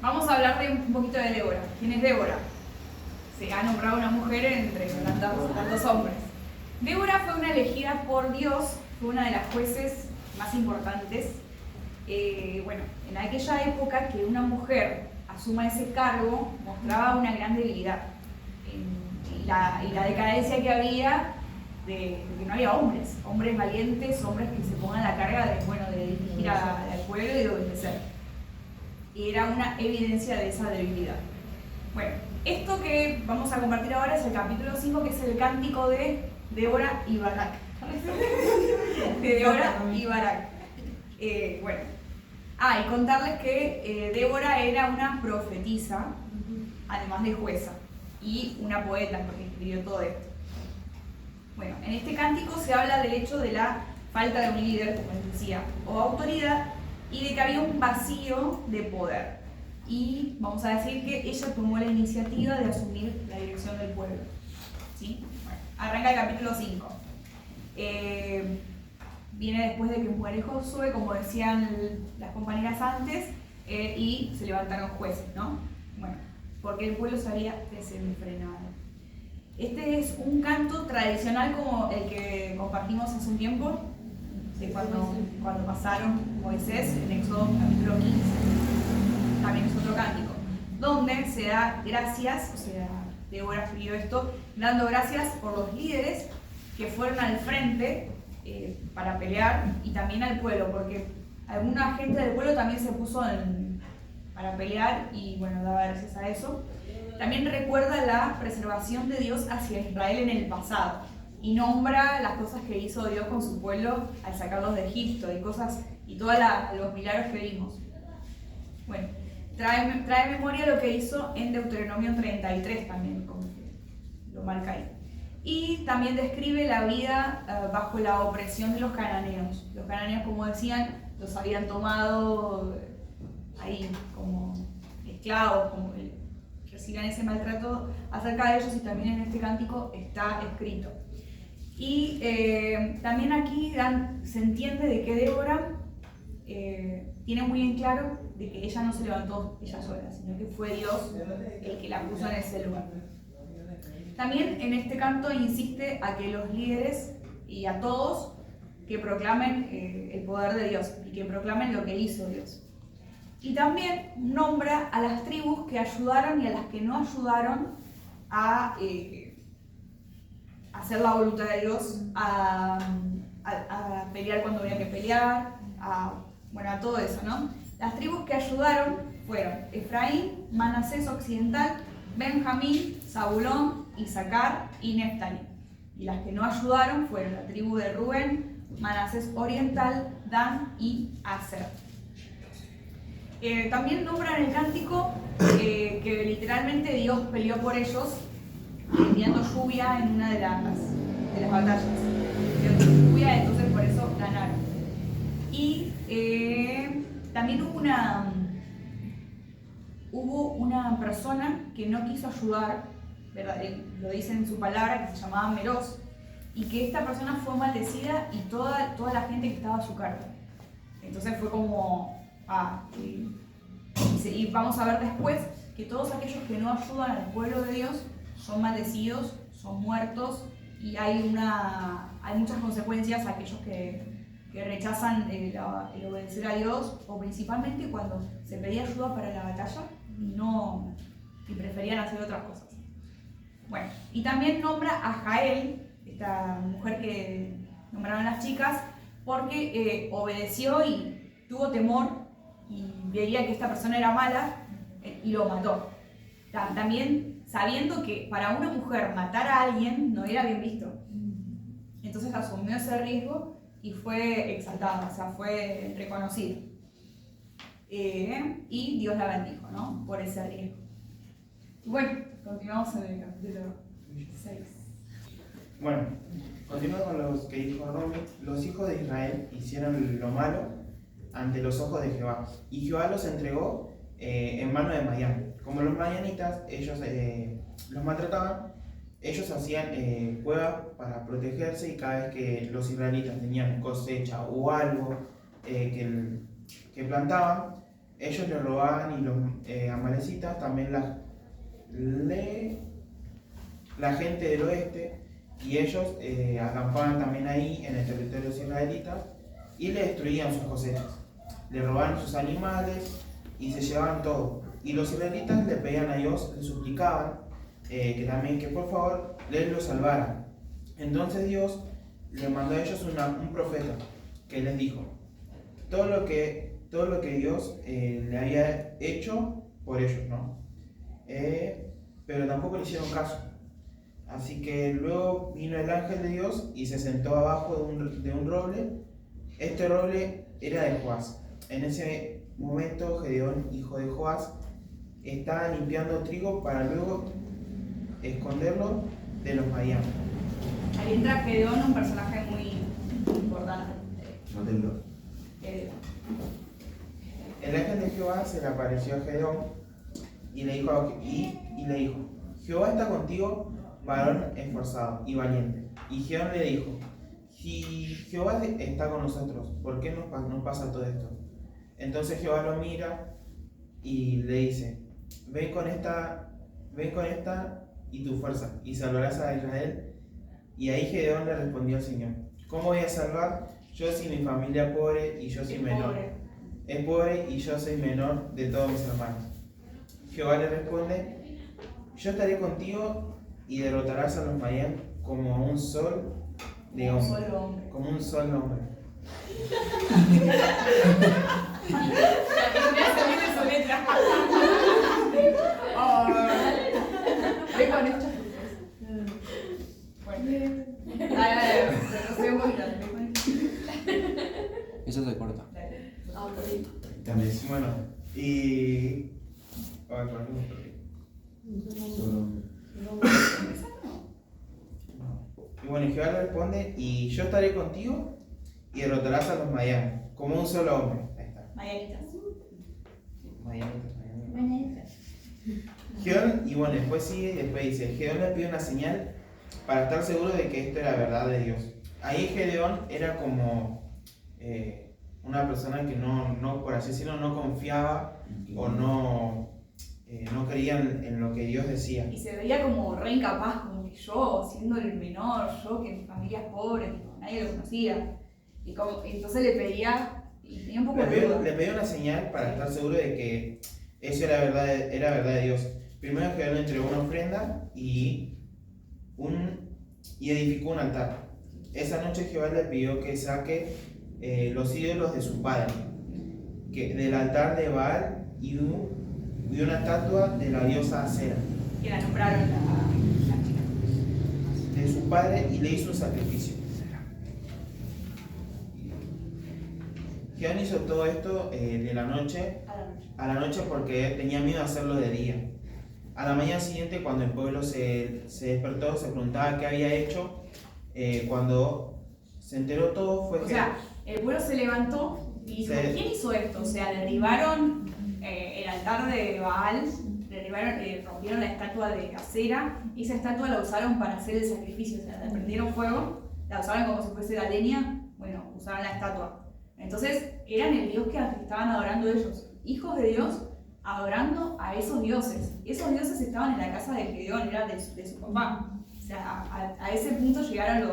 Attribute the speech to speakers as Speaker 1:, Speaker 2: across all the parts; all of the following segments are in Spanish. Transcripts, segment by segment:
Speaker 1: Vamos a hablar de un poquito de Débora. ¿Quién es Débora? Se ha nombrado una mujer entre tantos hombres. Débora fue una elegida por Dios, fue una de las jueces más importantes. En aquella época que una mujer asuma ese cargo mostraba una gran debilidad y la decadencia que había de que no había hombres valientes, hombres que se pongan la carga de dirigir al pueblo y de obedecer. Y era una evidencia de esa debilidad. Bueno, esto que vamos a compartir ahora es el capítulo 5, que es el cántico de Débora y Barak. De Débora y Barak. Y contarles que Débora era una profetisa, además de jueza, y una poeta, porque escribió todo esto. Bueno, en este cántico se habla del hecho de la falta de un líder, como les decía, o autoridad, y de que había un vacío de poder. Y vamos a decir que ella tomó la iniciativa de asumir la dirección del pueblo. ¿Sí? Bueno, arranca el capítulo 5. Viene después de que muere Josué, como decían las compañeras antes, y se levantaron jueces, ¿no? Bueno, porque el pueblo se había desenfrenado. Este es un canto tradicional como el que compartimos hace un tiempo, de cuando pasaron Moisés en Éxodo capítulo 15. También es otro cántico, donde se da gracias, o sea, Débora escribió esto, dando gracias por los líderes que fueron al frente para pelear, y también al pueblo, porque alguna gente del pueblo también se puso para pelear y bueno, daba gracias a eso. También recuerda la preservación de Dios hacia Israel en el pasado y nombra las cosas que hizo Dios con su pueblo al sacarlos de Egipto y todos los milagros que vimos. Bueno, trae memoria lo que hizo en Deuteronomio 33 también, como que lo marca ahí. Y también describe la vida bajo la opresión de los cananeos. Los cananeos, como decían, los habían tomado ahí como esclavos, como que reciban ese maltrato acerca de ellos, y también en este cántico está escrito. Y también aquí se entiende de que Débora tiene muy en claro de que ella no se levantó ella sola, sino que fue Dios el que la puso en ese lugar. También en este canto insiste a que los líderes y a todos que proclamen el poder de Dios y que proclamen lo que hizo Dios. Y también nombra a las tribus que ayudaron y a las que no ayudaron a hacer la voluntad de Dios, a pelear cuando había que pelear, a todo eso, ¿no? Las tribus que ayudaron fueron Efraín, Manasés occidental, Benjamín, Zabulón, Isaacar y Neftalí. Y las que no ayudaron fueron la tribu de Rubén, Manasés oriental, Dan y Aser. También nombra en el cántico que literalmente Dios peleó por ellos, enviando lluvia en una de las batallas. Enviando lluvia, entonces por eso ganaron. Y también hubo una persona que no quiso ayudar, ¿verdad? Lo dice en su palabra, que se llamaba Meroz, y que esta persona fue maldecida y toda la gente que estaba a su cargo. Entonces fue como... y vamos a ver después que todos aquellos que no ayudan al pueblo de Dios son maldecidos, son muertos, y hay muchas consecuencias a aquellos que rechazan el obedecer a Dios, o principalmente cuando se pedía ayuda para la batalla y preferían hacer otras cosas. Bueno, y también nombra a Jael, esta mujer que nombraron las chicas, porque obedeció y tuvo temor y veía que esta persona era mala y lo mató. También sabiendo que para una mujer matar a alguien no era bien visto. Entonces asumió ese riesgo y fue exaltada, o sea, fue reconocida. Y Dios la bendijo, ¿no? Por ese riesgo. Y bueno, continuamos en el capítulo 6.
Speaker 2: Bueno, continuando con lo que dijo Romy. Los hijos de Israel hicieron lo malo ante los ojos de Jehová, y Jehová los entregó en mano de Madián. Como los madianitas ellos los maltrataban, ellos hacían cuevas para protegerse, y cada vez que los israelitas tenían cosecha o algo que plantaban, ellos le robaban y los amalecitas también la gente del oeste, y ellos acampaban también ahí en el territorio de los israelitas y le destruían sus cosechas, le robaban sus animales y se llevaban todo. Y los israelitas le pedían a Dios, le suplicaban que por favor les lo salvara. Entonces Dios le mandó a ellos un profeta que les dijo todo lo que Dios le había hecho por ellos, ¿no? Pero tampoco le hicieron caso. Así que luego vino el ángel de Dios y se sentó abajo de un roble. Este roble era de Joás. En ese momento Gedeón, hijo de Joás, estaba limpiando trigo para luego esconderlo de los madianos.
Speaker 1: Ahí entra Gedeón, un personaje muy importante.
Speaker 3: Nótenlo.
Speaker 2: El ángel de Jehová se le apareció a Gedeón y le dijo, Jehová está contigo, varón esforzado y valiente. Y Gedeón le dijo, si Jehová está con nosotros, ¿por qué nos pasa todo esto? Entonces Jehová lo mira y le dice, ven con esta y tu fuerza, y salvarás a Israel. Y ahí Gedeón le respondió al Señor, ¿cómo voy a salvar? Yo soy mi familia pobre y yo soy menor. Es pobre y yo soy menor de todos mis hermanos. Jehová le responde, yo estaré contigo y derrotarás a los madianos como un sol de hombre. Como un solo hombre.
Speaker 1: Ve con estos
Speaker 4: Eso se corta.
Speaker 3: También.
Speaker 2: Bueno, y... Y bueno, Jehová le responde, y yo estaré contigo y derrotarás a los madianos, como un solo hombre. Ahí está. Madianitas. Gedeón, y bueno, después dice, Gedeón le pide una señal para estar seguro de que esto era verdad de Dios. Ahí Gedeón era como una persona que no, por así decirlo, no confiaba o no creía en lo que Dios decía.
Speaker 1: Y se veía como re incapaz, como que yo, siendo el menor, yo que mi familia es pobre, que nadie lo conocía. Y entonces le pedía, y tenía un poco de duda.
Speaker 2: Le pedía una señal para estar seguro de que eso era verdad de Dios. Primero Gedeón le entregó una ofrenda y edificó un altar. Esa noche Jehová le pidió que saque los ídolos de su padre, del altar de Baal y una estatua de la diosa Acera.
Speaker 1: Que la nombraron la chica.
Speaker 2: De su padre, y le hizo un sacrificio. Gedeón hizo todo esto de la noche a la noche porque tenía miedo de hacerlo de día. A la mañana siguiente, cuando el pueblo se despertó, se preguntaba qué había hecho. Cuando se enteró todo fue
Speaker 1: O sea, el pueblo se levantó y dijo, ¿quién hizo esto? O sea, derribaron el altar de Baal, rompieron la estatua de Acera, y esa estatua la usaron para hacer el sacrificio. O sea, le prendieron fuego, la usaron como si fuese la leña, bueno, usaron la estatua. Entonces, eran el Dios que estaban adorando ellos, hijos de Dios, adorando a esos dioses. Esos dioses estaban en la casa de Gedeón, era de su papá. O sea, a ese punto llegaron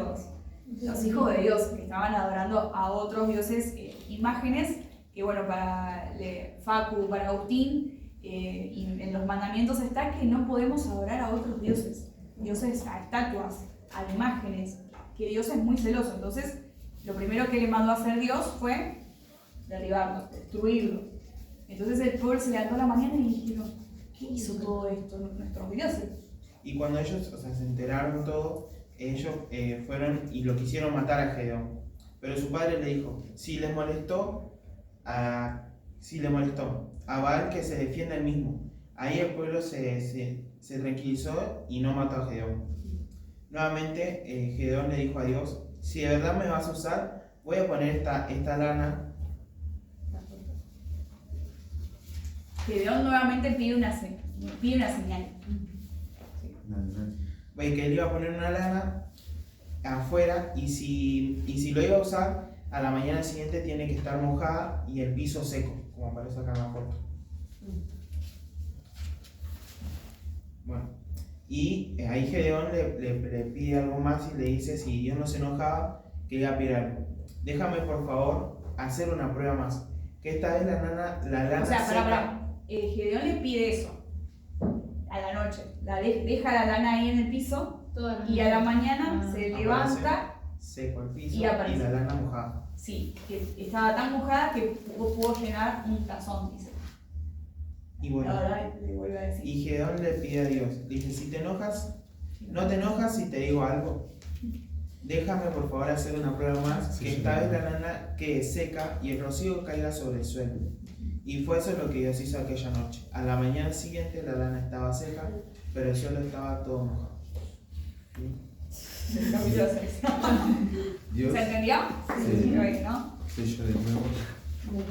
Speaker 1: los hijos de Dios, que estaban adorando a otros dioses, imágenes, que bueno, para Facu, para Agustín, y en los mandamientos está que no podemos adorar a otros dioses, a estatuas, a imágenes, que Dios es muy celoso. Entonces, lo primero que le mandó a hacer Dios fue derribarlo, destruirlo. Entonces el pueblo se levantó a la mañana y dijeron, ¿qué hizo todo esto nuestros dioses?
Speaker 2: Y cuando ellos se enteraron todo, ellos fueron y lo quisieron matar a Gedeón. Pero su padre le dijo, si le molestó a Baal, que se defienda él mismo. Ahí el pueblo se tranquilizó y no mató a Gedeón. Nuevamente Gedeón le dijo a Dios, si de verdad me vas a usar, voy a poner esta lana.
Speaker 1: Gedeón nuevamente pide una señal.
Speaker 2: Que él iba a poner una lana afuera, y si lo iba a usar, a la mañana siguiente tiene que estar mojada y el piso seco, como aparece acá en la foto. Y ahí Gedeón le pide algo más y le dice, si Dios no se enojaba, que iba a pedir algo. Déjame por favor hacer una prueba más. Que esta vez la lana
Speaker 1: O sea,
Speaker 2: seca.
Speaker 1: Gedeón le pide eso a la noche. Deja la lana ahí en el piso y a la mañana se levanta.
Speaker 2: Seco el piso
Speaker 1: Y aparece.
Speaker 2: la lana mojada.
Speaker 1: Sí, que estaba tan mojada que pudo llenar un tazón, dice.
Speaker 2: Y bueno,
Speaker 1: Ahora le vuelve a decir.
Speaker 2: y Gedeón le pide a Dios, dice, si te enojas, no te enojas si te digo algo. Déjame por favor hacer una prueba más, que esta vez la lana quede seca y el rocío caiga sobre el suelo. Y fue eso lo que Dios hizo aquella noche. A la mañana siguiente la lana estaba seca, pero el suelo estaba todo mojado. ¿Sí?
Speaker 1: El capítulo 6.
Speaker 3: Dios.
Speaker 1: ¿Se entendió?
Speaker 3: Sí.
Speaker 1: ¿No?
Speaker 3: Sello de nuevo.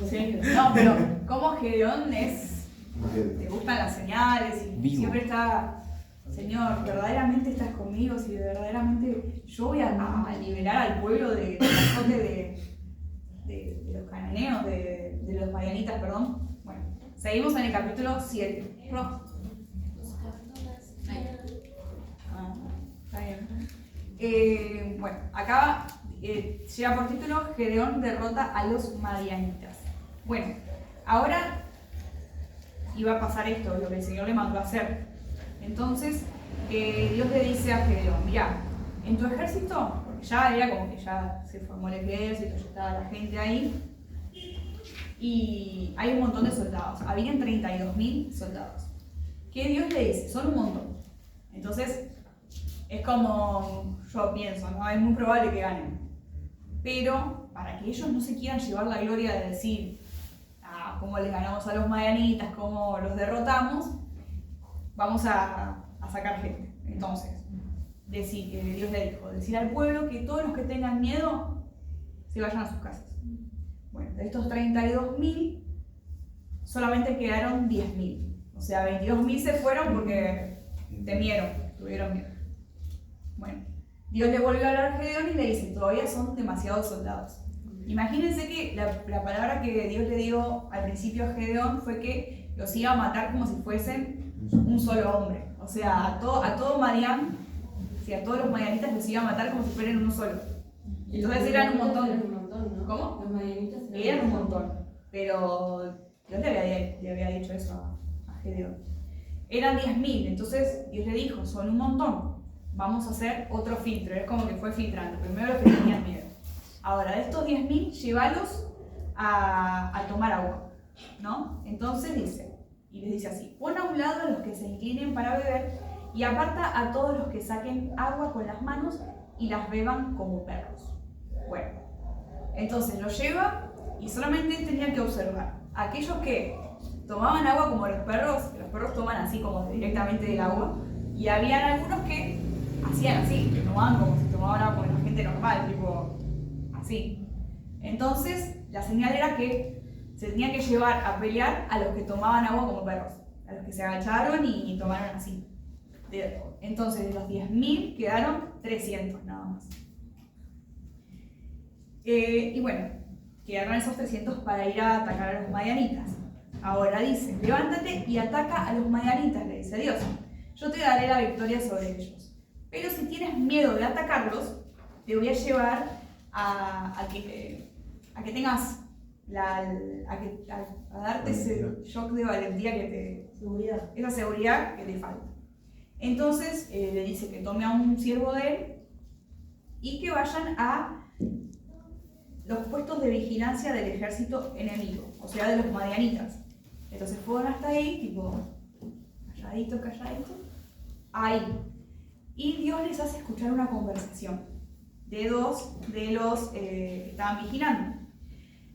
Speaker 1: Sí. No, pero como Gedeón te gustan las señales y
Speaker 4: Vivo.
Speaker 1: siempre está, Señor, verdaderamente estás conmigo, si verdaderamente yo voy a liberar al pueblo del azote de los cananeos, de los madianitas, perdón. Bueno, seguimos en el capítulo 7. Está bien. Bueno, acá lleva por título Gedeón derrota a los madianitas. Bueno, ahora iba a pasar esto, lo que el Señor le mandó a hacer. Entonces, Dios le dice a Gedeón, mira, en tu ejército, porque ya era como que ya se formó el ejército, ya estaba la gente ahí, y hay un montón de soldados, habían 32.000 soldados. ¿Qué Dios le dice? Son un montón. Entonces, es como yo pienso, ¿no? Es muy probable que ganen. Pero, para que ellos no se quieran llevar la gloria de decir, cómo les ganamos a los madianitas, cómo los derrotamos, vamos a sacar gente. Entonces, Dios le dijo, decir al pueblo que todos los que tengan miedo se vayan a sus casas. Bueno, de estos 32.000, solamente quedaron 10.000. O sea, 22.000 se fueron porque temieron, tuvieron miedo. Bueno, Dios le volvió a hablar a Gedeón y le dice, todavía son demasiados soldados. Imagínense que la palabra que Dios le dio al principio a Gedeón fue que los iba a matar como si fuesen un solo hombre. O sea, a todo Madián, a todos los madianitas los iba a matar como si fueran uno solo. Entonces eran un montón.
Speaker 5: ¿No?
Speaker 1: ¿Cómo?
Speaker 5: Los madianitas
Speaker 1: Eran un montón. Pero Dios le había dicho eso a Gedeón. Eran 10.000, entonces Dios le dijo, son un montón. Vamos a hacer otro filtro. Es como que fue filtrando. Primero los que tenían miedo. Ahora, de estos 10.000, llévalos a tomar agua, ¿no? Entonces dice, y les dice así, pon a un lado a los que se inclinen para beber y aparta a todos los que saquen agua con las manos y las beban como perros. Bueno, entonces los lleva y solamente tenían que observar. Aquellos que tomaban agua como los perros toman así como directamente del agua, y habían algunos que hacían así, que tomaban como si tomaban agua como la gente normal, tipo así. Entonces, la señal era que se tenía que llevar a pelear a los que tomaban agua como perros, a los que se agacharon y tomaron así. Entonces, de los 10.000 quedaron 300 nada más. Y bueno, quedaron esos 300 para ir a atacar a los madianitas. Ahora dice, levántate y ataca a los madianitas, le dice Dios. Yo te daré la victoria sobre ellos. Pero si tienes miedo de atacarlos, te voy a llevar a que tengas a darte ese shock de valentía esa seguridad que te falta. Entonces le dice que tome a un siervo de él y que vayan a los puestos de vigilancia del ejército enemigo, o sea, de los madianitas. Entonces fueron hasta ahí, tipo, calladito, ahí. Y Dios les hace escuchar una conversación de dos de los que estaban vigilando.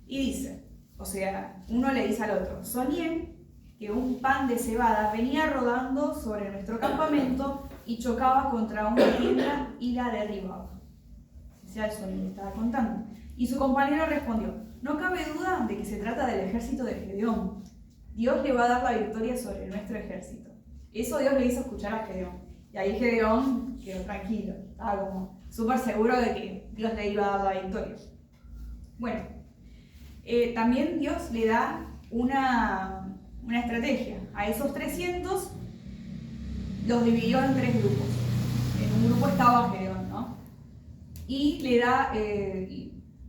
Speaker 1: Y dice, o sea, uno le dice al otro, soñé que un pan de cebada venía rodando sobre nuestro campamento y chocaba contra una tienda y la derribaba. O sea, el sueño le estaba contando. Y su compañero respondió, no cabe duda de que se trata del ejército de Gedeón. Dios le va a dar la victoria sobre nuestro ejército. Eso Dios le hizo escuchar a Gedeón. Y ahí Gedeón quedó tranquilo, estaba como súper seguro de que Dios le iba a dar la victoria. Bueno, también Dios le da una estrategia. A esos 300 los dividió en 3 grupos. En un grupo estaba Gedeón, ¿no? Y le da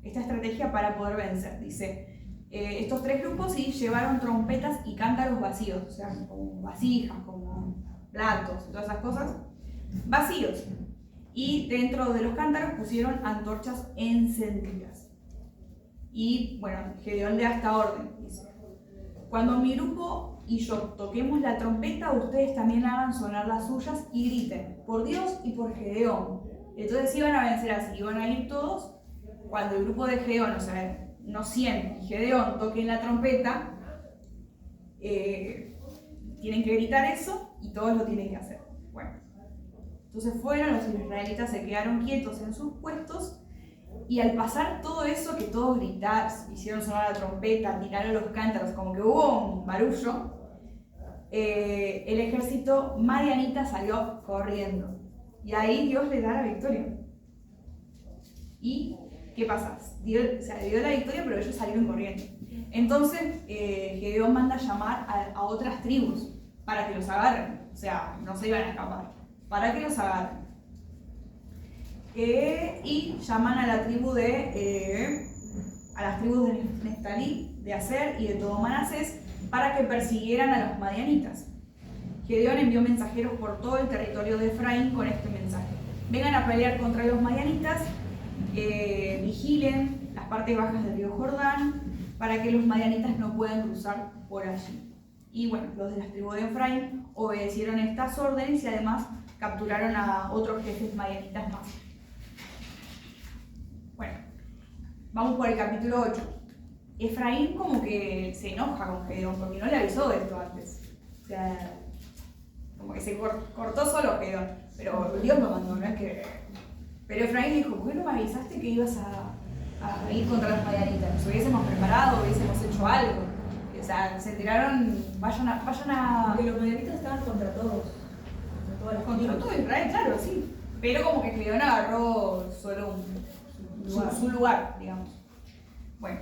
Speaker 1: esta estrategia para poder vencer. Dice, estos 3 grupos sí llevaron trompetas y cántaros vacíos, o sea, como vasijas, como platos, todas esas cosas, vacíos. Y dentro de los cántaros pusieron antorchas encendidas. Y bueno, Gedeón le da esta orden, dice, cuando mi grupo y yo toquemos la trompeta, ustedes también hagan sonar las suyas y griten, por Dios y por Gedeón. Entonces iban a vencer así, iban a ir todos, cuando el grupo de Gedeón, o sea, no 100, y Gedeón toquen la trompeta, tienen que gritar eso y todos lo tienen que hacer. Bueno, entonces fueron, los israelitas se quedaron quietos en sus puestos. Y al pasar todo eso, que todos gritaron, hicieron sonar la trompeta, tiraron los cántaros, como que hubo un barullo, el ejército madianita salió corriendo. Y ahí Dios le da la victoria. ¿Y qué pasa? Le dio la victoria, pero ellos salieron corriendo. Entonces, Gedeón manda llamar a otras tribus para que los agarren. O sea, no se iban a escapar. Para que los agarren. Y llaman a la tribu a las tribus de Neftalí, de Aser y de todo Manasés para que persiguieran a los madianitas. Gedeón envió mensajeros por todo el territorio de Efraín con este mensaje: vengan a pelear contra los madianitas, vigilen las partes bajas del río Jordán para que los madianitas no puedan cruzar por allí. Y bueno, los de las tribus de Efraín obedecieron estas órdenes y además capturaron a otros jefes madianitas más. Bueno, vamos por el capítulo 8. Efraín como que se enoja con Gedeón porque no le avisó de esto antes. O sea, como que se cortó solo Gedeón, pero Dios lo mandó, no es que... Pero Efraín dijo, ¿por qué no me avisaste que ibas a ir contra los madianitas? Nos hubiésemos preparado, hubiésemos hecho algo. O sea, se tiraron, vayan a...
Speaker 4: Porque los madianitas estaban contra todos.
Speaker 1: Contra todo Israel, claro, sí. Pero como que Gedeón agarró solo su lugar, digamos. Bueno,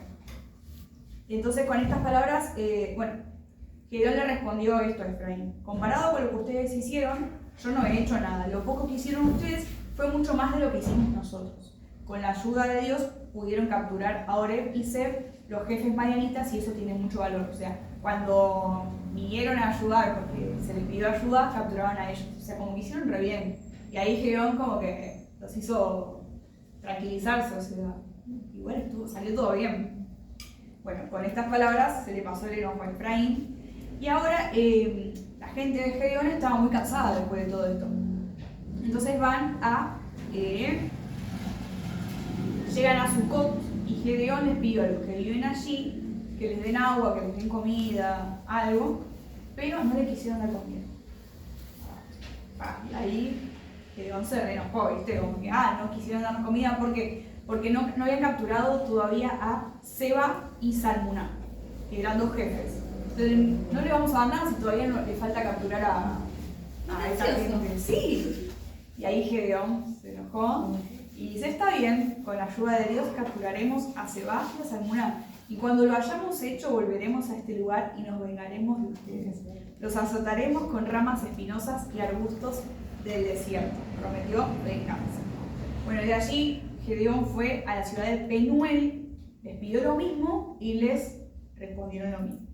Speaker 1: entonces con estas palabras, Gedeón le respondió esto a Efraín: comparado con lo que ustedes hicieron, yo no he hecho nada. Lo poco que hicieron ustedes fue mucho más de lo que hicimos nosotros. Con la ayuda de Dios pudieron capturar a Oreb y Zeb, los jefes madianitas, y eso tiene mucho valor. O sea, cuando vinieron a ayudar, porque se les pidió ayuda, capturaban a ellos. O sea, como que hicieron re bien. Y ahí Gedeón como que los hizo tranquilizarse, o sea, igual salió todo bien. Bueno, con estas palabras se le pasó el enojo a Efraín. Y ahora la gente de Gedeón estaba muy cansada después de todo esto. Entonces llegan a Sucot y Gedeón les pidió a los que viven allí que les den agua, que les den comida, algo, pero no le quisieron dar comida. Y ahí Gedeón se reenojó, ¿viste? Como que, no quisieron darnos comida porque no habían capturado todavía a Seba y Salmuná, que eran 2 jefes. Entonces, no le vamos a dar nada si todavía le falta capturar a esta gente. Sí. Y ahí Gedeón se enojó y dice, está bien, con la ayuda de Dios capturaremos a Seba y a Salmuná. Y cuando lo hayamos hecho, volveremos a este lugar y nos vengaremos de ustedes. Los azotaremos con ramas espinosas y arbustos del desierto. Prometió venganza. Bueno, de allí Gedeón fue a la ciudad de Penuel, les pidió lo mismo y les respondieron lo mismo.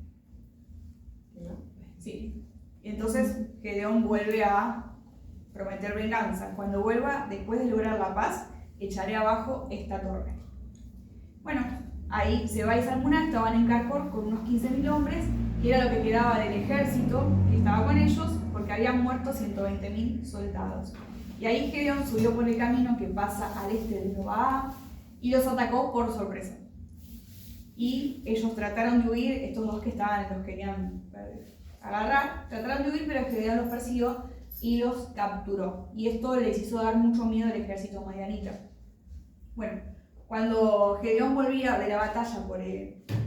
Speaker 1: Sí. Y entonces Gedeón vuelve a prometer venganza. Cuando vuelva, después de lograr la paz, echaré abajo esta torre. Bueno, ahí Seba y Salmuná estaban en Carcor con unos 15.000 hombres, que era lo que quedaba del ejército que estaba con ellos, porque habían muerto 120.000 soldados. Y ahí Gedeón subió por el camino que pasa al este de Gobaa y los atacó por sorpresa. Y ellos trataron de huir, estos 2 que estaban, los querían agarrar, trataron de huir, pero Gedeón los persiguió y los capturó. Y esto les hizo dar mucho miedo al ejército madianita. Bueno, cuando Gedeón volvía de la batalla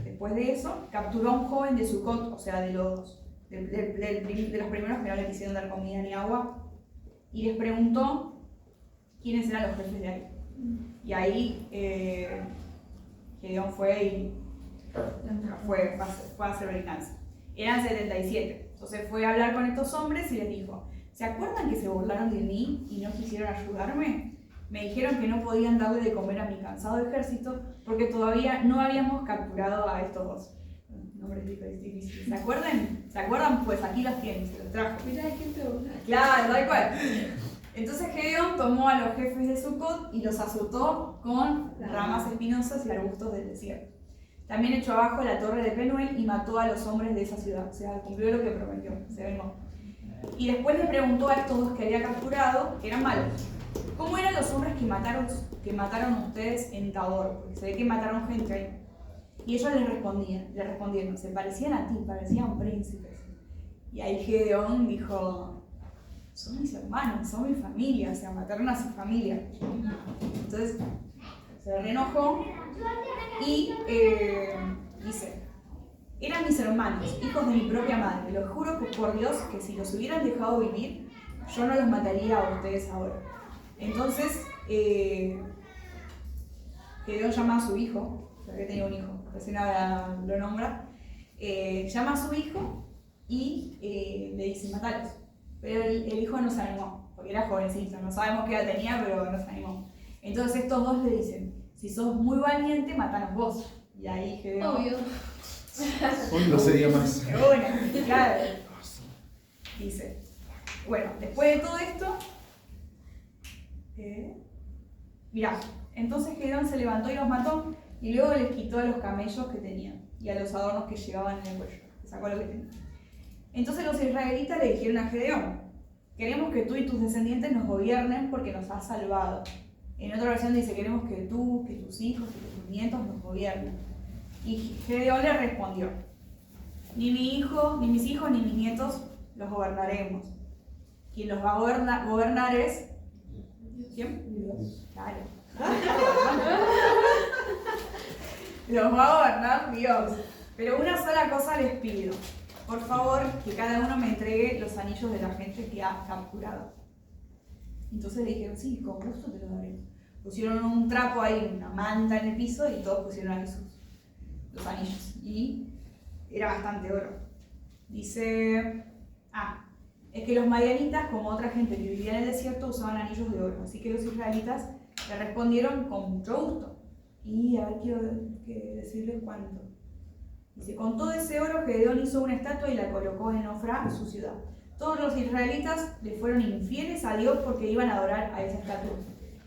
Speaker 1: después de eso, capturó a un joven de Sucot, o sea, de los primeros que no le quisieron dar comida ni agua, y les preguntó quiénes eran los jefes de ahí. Y ahí Gedeón fue a hacer venganza. Eran 77. Entonces fue a hablar con estos hombres y les dijo: ¿se acuerdan que se burlaron de mí y no quisieron ayudarme? Me dijeron que no podían darle de comer a mi cansado ejército porque todavía no habíamos capturado a estos dos. Nombres difíciles. ¿Se acuerdan? ¿Se acuerdan? Pues aquí los tienen, se los trajo.
Speaker 4: Mirá, hay gente burla.
Speaker 1: Claro, tal cual. Entonces Gedeón tomó a los jefes de Sucot y los azotó con ramas espinosas y arbustos del desierto. También echó abajo la torre de Penuel y mató a los hombres de esa ciudad. O sea, cumplió lo que prometió, se vengó. Y después le preguntó a estos dos que había capturado, que eran malos, ¿cómo eran los hombres que mataron ustedes en Tabor? Porque se ve que mataron gente ahí. Y ellos le respondieron, se parecían a ti, parecían príncipes. Y ahí Gedeón dijo, son mis hermanos, son mi familia, o sea, mataron a su familia. Entonces se reenojó y dice, eran mis hermanos, hijos de mi propia madre. Los juro por Dios que si los hubieran dejado vivir, yo no los mataría a ustedes ahora. Entonces, Gedeón llama a su hijo, que tenía un hijo, recién ahora lo nombra, llama a su hijo y le dice, matalos. Pero el hijo no se animó, porque era jovencito, no sabemos qué edad tenía, pero no se animó. Entonces estos dos le dicen, si sos muy valiente, matanos vos. Y ahí Gedeón...
Speaker 4: Obvio.
Speaker 3: Hoy no sería más.
Speaker 1: Pero bueno, claro. Dice, bueno, después de todo esto, mirá, entonces Gedeón se levantó y los mató, y luego les quitó a los camellos que tenían y a los adornos que llevaban en el cuello. Les sacó lo que tenían. Entonces los israelitas le dijeron a Gedeón, queremos que tú y tus descendientes nos gobiernen porque nos has salvado. En otra versión dice, queremos que tú, que tus hijos, que tus nietos nos gobiernen. Y Gedeón le respondió, ni mis hijos, ni mis nietos los gobernaremos. Quien los va a gobernar es... ¿Quién? Dios. Claro. Los va a gobernar Dios. Pero una sola cosa les pido. Por favor, que cada uno me entregue los anillos de la gente que ha capturado. Entonces le dijeron, sí, con gusto te lo daré. Pusieron un trapo ahí, una manta en el piso y todos pusieron ahí los anillos. Y era bastante oro. Dice, es que los madianitas, como otra gente que vivía en el desierto, usaban anillos de oro. Así que los israelitas le respondieron con mucho gusto. Y a ver, quiero decirles cuánto. Dice, con todo ese oro, Gedeón hizo una estatua y la colocó en Ofra, su ciudad. Todos los israelitas le fueron infieles a Dios porque iban a adorar a esa estatua.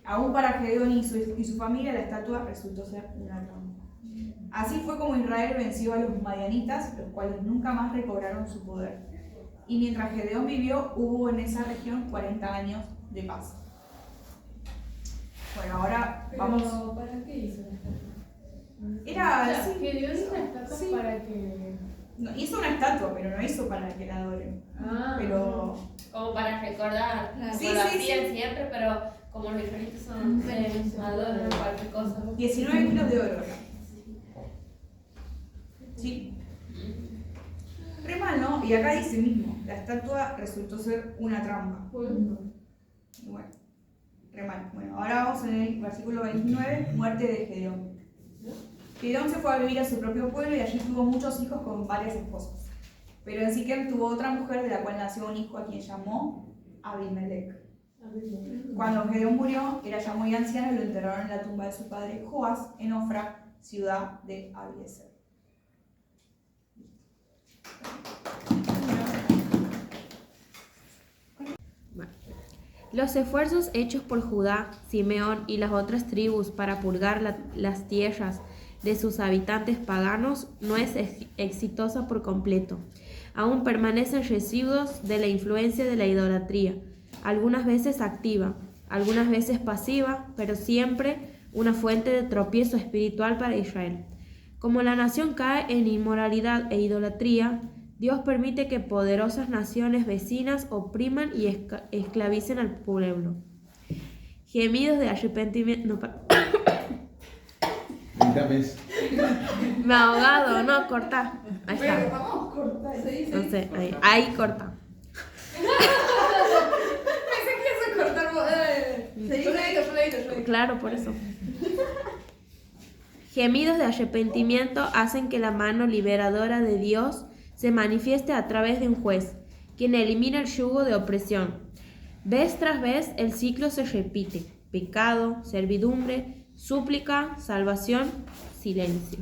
Speaker 1: Aún para Gedeón y su familia, la estatua resultó ser una trampa. Así fue como Israel venció a los madianitas, los cuales nunca más recobraron su poder. Y mientras Gedeón vivió, hubo en esa región 40 años de paz. Bueno, ahora vamos...
Speaker 4: ¿Pero para qué hizo la estatua?
Speaker 1: Era
Speaker 4: O sea,
Speaker 1: así.
Speaker 4: que dio una estatua
Speaker 1: Sí.
Speaker 4: para que...
Speaker 1: No, hizo una estatua, pero no hizo para que la adoren. Pero...
Speaker 5: Como para recordar,
Speaker 1: Sí,
Speaker 5: como lo
Speaker 1: sí,
Speaker 5: hacían
Speaker 1: sí.
Speaker 5: siempre, pero como los israelitas son adoran cualquier cosa.
Speaker 1: 19 kilos de oro. ¿Sí? Re mal, ¿no? Y acá dice mismo, la estatua resultó ser una trampa. Bueno, re mal. Bueno, ahora vamos en el versículo 29, muerte de Gedeón. Gedeón se fue a vivir a su propio pueblo y allí tuvo muchos hijos con varias esposas. Pero en Siquem tuvo otra mujer de la cual nació un hijo a quien llamó Abimelech. Cuando Gedeón murió, era ya muy anciano y lo enterraron en la tumba de su padre Joás en Ofra, ciudad de Abiezer.
Speaker 6: Los esfuerzos hechos por Judá, Simeón y las otras tribus para purgar las tierras de sus habitantes paganos no es exitosa por completo. Aún permanecen residuos de la influencia de la idolatría, algunas veces activa, algunas veces pasiva, pero siempre una fuente de tropiezo espiritual para Israel. Como la nación cae en inmoralidad e idolatría, Dios permite que poderosas naciones vecinas opriman y esclavicen al pueblo. Gemidos de arrepentimiento... Me ha ahogado, no, corta. Ahí está.
Speaker 4: Pero vamos a cortar.
Speaker 6: No sé, ahí corta.
Speaker 1: Pensé que ibas a cortar vos.
Speaker 4: Yo le edito.
Speaker 6: Claro, por eso. Gemidos de arrepentimiento hacen que la mano liberadora de Dios se manifieste a través de un juez, quien elimina el yugo de opresión. Vez tras vez el ciclo se repite: pecado, servidumbre, súplica, salvación, silencio.